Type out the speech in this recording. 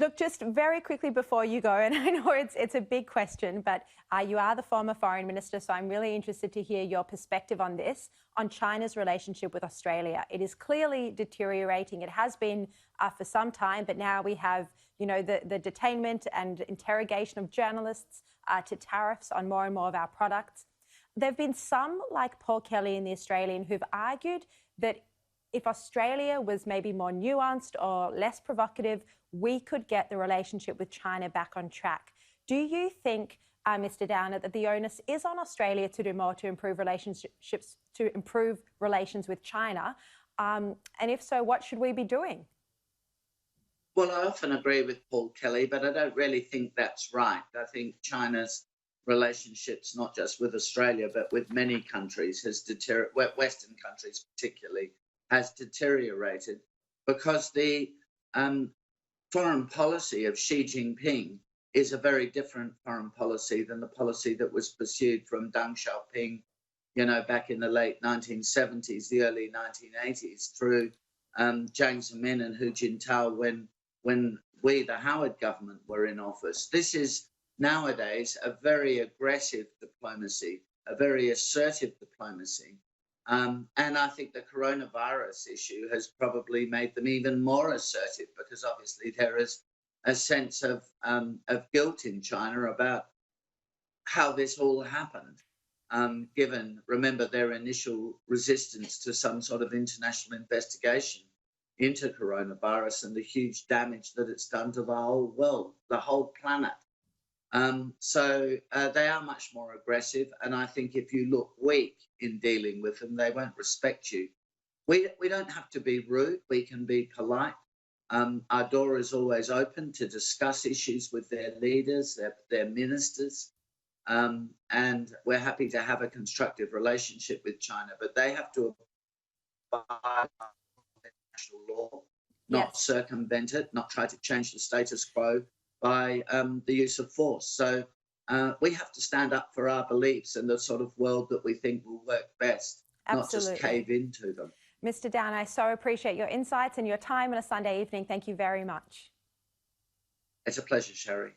Look, just very quickly before you go, and I know it's a big question, but you are the former foreign minister, so I'm really interested to hear your perspective on this, on China's relationship with Australia. It is clearly deteriorating. It has been for some time, but now we have, you know, the detainment and interrogation of journalists, to tariffs on more and more of our products. There have been some, like Paul Kelly in The Australian, who've argued that if Australia was maybe more nuanced or less provocative, we could get the relationship with China back on track. Do you think, Mr. Downer, that the onus is on Australia to do more to improve relationships, to improve relations with China? And if so, what should we be doing? Well, I often agree with Paul Kelly, but I don't really think that's right. I think China's relationships, not just with Australia, but with many countries, Western countries particularly, has deteriorated because the foreign policy of Xi Jinping is a very different foreign policy than the policy that was pursued from Deng Xiaoping, you know, back in the late 1970s, the early 1980s, through Jiang Zemin and Hu Jintao when we, the Howard government, were in office. This is nowadays a very aggressive diplomacy, a very assertive diplomacy. And I think the coronavirus issue has probably made them even more assertive because obviously there is a sense of guilt in China about how this all happened, remember, their initial resistance to some sort of international investigation into coronavirus and the huge damage that it's done to the whole world, the whole planet. So they are much more aggressive, and I think if you look weak in dealing with them, they won't respect you. We don't have to be rude. We can be polite. Our door is always open to discuss issues with their leaders, their ministers, and we're happy to have a constructive relationship with China, but they have to abide by international law, not circumvent it, not try to change the status quo by the use of force. So we have to stand up for our beliefs and the sort of world that we think will work best, not just cave into them. Mr. Downer, I so appreciate your insights and your time on a Sunday evening. Thank you very much. It's a pleasure, Sharri.